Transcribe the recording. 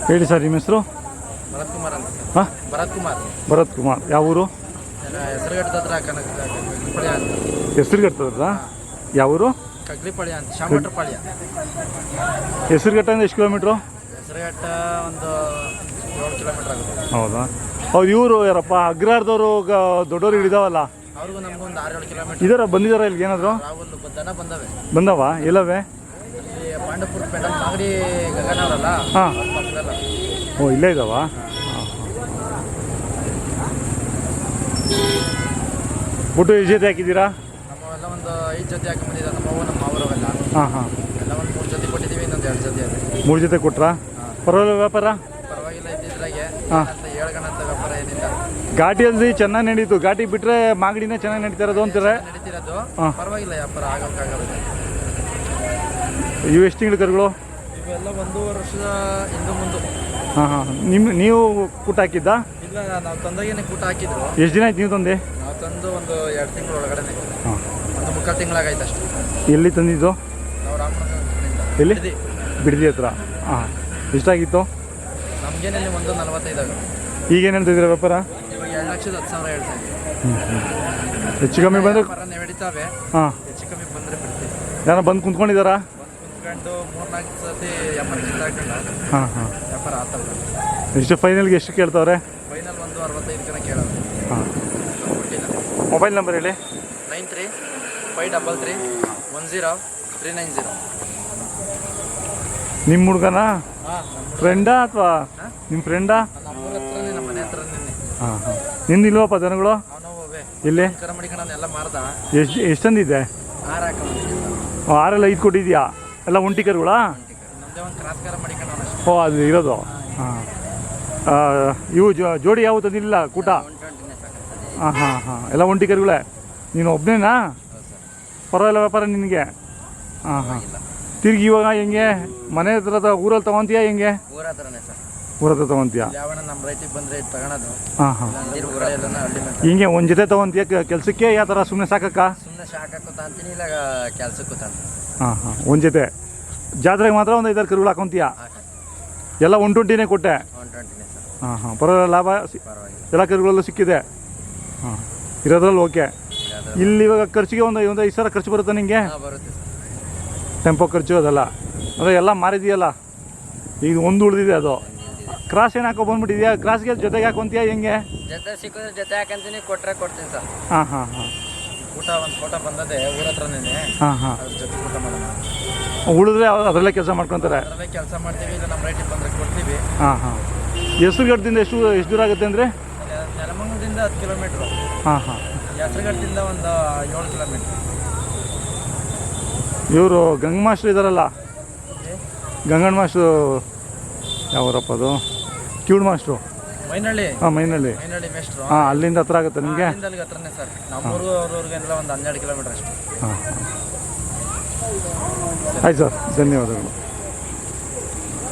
ಹೇಳಿ ಸರ್, ನಿಮ್ಮ ಹೆಸರು? ಭರತ್ ಕುಮಾರ್ ಅಂತ. ಹಾಂ, ಭರತ್ ಕುಮಾರ್. ಯಾವ ಊರು? ಹೆಸರುಘಟ್ಟದ ಹತ್ರ ಕಗ್ಲಿಪಾಳ್ಯ ಅಂತ. ಹೆಸರುಘಟ್ಟದ ಯಾವ ಊರು? ಕಗ್ಲಿಪಾಳ್ಯ ಅಂತ, ಶಾಮಟ್ರಪಾಳ್ಯ. ಹೆಸರುಘಟ್ಟದಿಂದ ಎಷ್ಟು ಕಿಲೋಮೀಟ್ರು? ಹೆಸರುಘಟ್ಟ ಒಂದು 7 ಕಿಲೋಮೀಟ್ರ್ ಆಗುತ್ತೆ. ಹೌದಾ? ಹೌದು. ಇವರು ಯಾರಪ್ಪ ಅಗ್ರಹಾರದವರು ದೊಡ್ಡವರು ಹಿಡಿದಾವಲ್ಲ, ಅವ್ರಿಗೂ ನಮಗೂ ಒಂದು 6-7 ಕಿಲೋಮೀಟ್ರ್ ಇದರ ಬಂದಿದಾರ ಇಲ್ಲಿಗೆ ಏನಾದರೂ? ರಾಹುಲ್ ದನ ಬಂದವ ಎಲ್ಲವೇ? ಅಲ್ಲಿ ಪಾಂಡಪುರ ಪೆಂಡಲ್ ಮಾಗಡಿ ಗಗನ ಅವರಲ್ಲ. ಹಾಂ. ಓ, ಇಲ್ಲೇ ಇದ್ದಾವ? ಹಾಂ. ಬುಟ್ಟು ಎಷ್ಟು ಜೊತೆ ಹಾಕಿದ್ದೀರಾ? ನಮ್ಮವೆಲ್ಲ ಒಂದು 5 ಜೊತೆ ಹಾಕಿ ಬಂದಿದ್ದಾರೆ. ನಮ್ಮ ಅವರವೆಲ್ಲ. ಹಾಂ ಹಾಂ. ಎಲ್ಲ ಒಂದು 3 ಜೊತೆ ಕೊಟ್ಟಿದ್ದೀವಿ, ಇನ್ನೊಂದು 2 ಜೊತೆ ಇದೆ. 3 ಜೊತೆ ಕೊಟ್ರಾ? ಪರವಾಗಿಲ್ಲ ವ್ಯಾಪಾರ? ಪರವಾಗಿಲ್ಲ, ಇದ್ದಿದ್ರಾಗೆ. ಹಾಂ. ಅಂತ ಹೇಳ್ಗಣಂತ ವ್ಯಾಪಾರ ಏನಿಲ್ಲ. ಘಾಟಿಯಲ್ಲಿ ಚೆನ್ನಾಗಿ ನಡೀತು. ಘಾಟಿ ಬಿಟ್ಟರೆ ಮಾಗಡಿನೇ ಚೆನ್ನಾಗಿ ನಡೀತಾ ಇರೋದು ಅಂತಾರೆ. ನಡೀತಿರೋದು. ಹಾಂ. ಪರವಾಗಿಲ್ಲ, ವ್ಯಾಪಾರ ಆಗೋಕ್ಕಾಗಲ್ಲ. ಇವು ಎಷ್ಟು ತಿಂಗಳು ಕರುಗಳು? ಇವೆಲ್ಲ 1.5 ವರ್ಷದ ಹಿಂದೆ ಮುಂದೆ. ಹಾಂ ಹಾಂ. ನೀವು ಕೂಟ ಹಾಕಿದ್ದ? ಇಲ್ಲ, ನಾವು ತಂದಾಗೇನೆ ಕೂಟ ಹಾಕಿದ್ರು. ಎಷ್ಟು ದಿನ ಆಯ್ತು ನೀವು ತಂದೆ? ನಾವು ತಂದು ಒಂದು 2 ತಿಂಗಳ ಒಳಗಡೆ. ಹಾಂ. ಒಂದು 3/4 ತಿಂಗಳಾಗೈತೆ ಅಷ್ಟೇ. ಎಲ್ಲಿ ತಂದಿದ್ದು? ನಾವು ರಾಮನಗರದಿಂದ. ಎಲ್ಲಿ? ಬಿಡದಿ ಹತ್ರ. ಹಾಂ. ಎಷ್ಟಾಗಿತ್ತು? ನಮಗೇನಲ್ಲಿ 1.45 ಈಗೇನು ಹೇಳ್ತಿದ್ದೀರಾ ವ್ಯಾಪಾರ? ಇವಾಗ 2,10,000 ಹೇಳ್ತಾ ಇದ್ದೀವಿ. ಹೆಚ್ಚು ಕಮ್ಮಿ ಬಂದರೆ ವ್ಯಾಪಾರ ನಡೀತಾವೆ. ಹಾಂ. ಹೆಚ್ಚು ಕಮ್ಮಿ ಬಂದರೆ ಬಿಡ್ತೀವಿ. ಯಾರೋ ಬಂದು ಕುಂತ್ಕೊಂಡಿದ್ದಾರಾ? ಕುಂತ್ಕೊಂಡು 3-4 ಸತಿ ವ್ಯಾಪಾರ ಕಿತ್ತಾಕೊಂಡು. ಹಾಂ ಹಾಂ. ವ್ಯಾಪಾರ ಆತಲ್ಲ. ಎಷ್ಟು ಫೈನಲ್ಗೆ ಎಷ್ಟು ಕೇಳ್ತಾವ್ರೆ? ಫೈನಲ್ 1.65 ತನಕ ಕೇಳೋದು. ಹಾಂ. ಕೊಟ್ಟಿಲ್ಲ. ಮೊಬೈಲ್ ನಂಬರ್ ಹೇಳಿ. 93-533-10-390. ನಿಮ್ಮ ಹುಡುಗನ ಹಾಂ. ಫ್ರೆಂಡಾ ಅಥವಾ ನಿಮ್ಮ ಫ್ರೆಂಡಾ? ನಮ್ಮ ಹತ್ರನೇ, ನಮ್ಮ ಮನೆ ಹತ್ರನೇ. ಹಾಂ ಹಾಂ. ನಿಂದು ಇಲ್ವಪ್ಪ ದನಗಳು? ಅವನವೇ ಇಲ್ಲಿ ಕರ ಮಡಿಕೊಂಡು ಎಲ್ಲ ಮಾರ್ದ. ಎಷ್ಟು ತಂದಿದ್ದೆ? 6 ಹಾಕೊಂಡಿದ್ದೆ. 6 5 ಕೊಟ್ಟಿದ್ಯಾ? ಎಲ್ಲ ಒಂಟಿ ಕರುಗಳಾ? ನಮ್ಮದೇ ಒಂದು ಕ್ರಾಸ್ ಕರ ಮಡಿಕೊಂಡು. ಓ, ಅದು ಇರೋದು. ಹಾಂ. ಇವು ಜೋಡಿ ಯಾವ ತಂದಿಲ್ಲ ಕೂಟ? ಹಾಂ ಹಾಂ ಹಾಂ. ಎಲ್ಲ ಒಂಟಿ ಕರುಗಳೇ. ನೀನು ಒಬ್ಬನೇನಾ? ಪರವಾಗಿಲ್ಲ ವ್ಯಾಪಾರ ನಿನಗೆ? ಹಾಂ ಹಾಂ. ತಿರುಗಿ ಇವಾಗ ಹೆಂಗೆ ಮನೆ ಹತ್ರ ಊರಲ್ಲಿ ತೊಗೊತೀಯಾ ಹೆಂಗೆ? ಊರ ಹತ್ರನೇ ಸರ್. ಊರ ಹತ್ರ ತೊಗೊತೀಯಾ? ಯಾವಣ ನಮ್ಮ ರೈಟಿಗೆ ಬಂದರೆ ತಗೊಳೋದು. ಹಾಂ ಹಾಂ. ಹಿಂಗೆ ಒಂದು ಜೊತೆ ತೊಗೊತೀಯ ಕೆಲಸಕ್ಕೆ? ಯಾವ ಥರ ಸುಮ್ಮನೆ ಸಾಕಕ್ಕ? ಸುಮ್ಮನೆ ಸಾಕಕ್ಕೂ ಅಂತೀನಿ, ಇಲ್ಲ ಕೆಲ್ಸಕ್ಕೂ ತಾನೆ. ಹಾಂ ಹಾಂ. ಒಂದು ಜೊತೆ ಜಾತ್ರೆಗೆ ಮಾತ್ರ ಒಂದು 5-6 ಕರುಗಳು ಹಾಕೊತೀಯಾ? ಎಲ್ಲ 120ನೇ ಕೊಟ್ಟೆ? 120ನೇ ಸರ್. ಹಾಂ ಹಾಂ. ಪರವಾಗಿಲ್ಲ, ಲಾಭ ಪರವಾಗಿಲ್ಲ. ಎಲ್ಲ ಕರುಗಳಲ್ಲೂ ಸಿಕ್ಕಿದೆ? ಹಾಂ. ಇರೋದ್ರಲ್ಲಿ ಓಕೆ. ಇಲ್ಲಿ ಇವಾಗ ಖರ್ಚಿಗೆ ಒಂದು 5,000 ಖರ್ಚು ಬರುತ್ತೆ ನಿಮಗೆ? ಬರುತ್ತೆ. ಟೆಂಪೋ ಖರ್ಚು ಅದೆಲ್ಲ ಅಂದರೆ ಎಲ್ಲ ಮಾರಿದೆಯಲ್ಲ, ಈಗ ಒಂದು ಉಳಿದಿದೆ. ಅದು ಕ್ರಾಸ್ ಏನು ಹಾಕೋ ಬಂದ್ಬಿಟ್ಟಿದ್ಯಾ? ಕ್ರಾಸ್ಗೆ ಜೊತೆಗೆ ಹಾಕೊಂತೀಯಾ ಹೆಂಗೆ? ಜೊತೆ ಸಿಕ್ಕಿದ್ರೆ ಜೊತೆ ಹಾಕಂತೀನಿ, ಕೊಟ್ಟರೆ ಕೊಡ್ತೀನಿ ಸರ್. ಹಾಂ ಹಾಂ ಹಾಂ. ಊಟ ಒಂದು ಫೋಟೋ ಬಂದದೆ ಊರ ಹತ್ರನೇ. ಹಾಂ ಹಾಂ. ಅದ್ರ ಜೊತೆ ಊಟ ಮಾಡೋಣ. ಉಳಿದ್ರೆ ಅದರಲ್ಲೇ ಕೆಲಸ ಮಾಡ್ಕೊತಾರೆ? ಅದರಲ್ಲೇ ಕೆಲಸ ಮಾಡ್ತೀವಿ, ಇಲ್ಲ ನಮ್ಮ ರೈಟಿಗೆ ಬಂದರೆ ಕೊಡ್ತೀವಿ. ಹಾಂ ಹಾಂ. ಹೆಸರುಘಟ್ಟದಿಂದ ಎಷ್ಟು ದೂರ ಆಗುತ್ತೆ ಅಂದರೆ? ನೆಲಮಂಗಲದಿಂದ 10 ಕಿಲೋಮೀಟ್ರು. ಹಾಂ ಹಾಂ. ಹೆಸರುಘಟ್ಟದಿಂದ ಒಂದು 7 ಕಿಲೋಮೀಟ್ರ್. ಇವರು ಗಂಗ ಮಾಸ್ಟ್ರು ಇದ್ದಾರಲ್ಲ, ಗಂಗಣ್ಣ ಮಾಸ್ಟ್ರು ಯಾವರಪ್ಪ ಅದು? ಕಿವುಡ್ ಮಾಸ್ಟ್ರು. ಮೈನಳ್ಳಿ. ಹಾಂ, ಮೈನಳ್ಳಿ ಮೇಷ್ಟ್ರು. ಹಾಂ, ಅಲ್ಲಿಂದ ಹತ್ರ ಆಗುತ್ತೆ ನಿಮಗೆ? ಅಲ್ಲಿಂದ ಹತ್ರನೇ ಸರ್. ನಮ್ಮೂರು ಅವ್ರವ್ರಿಗೆಲ್ಲ ಒಂದು 12 ಕಿಲೋಮೀಟ್ರ್ ಅಷ್ಟೇ. ಹಾಂ. ಆಯ್ತು ಸರ್, ಧನ್ಯವಾದಗಳು.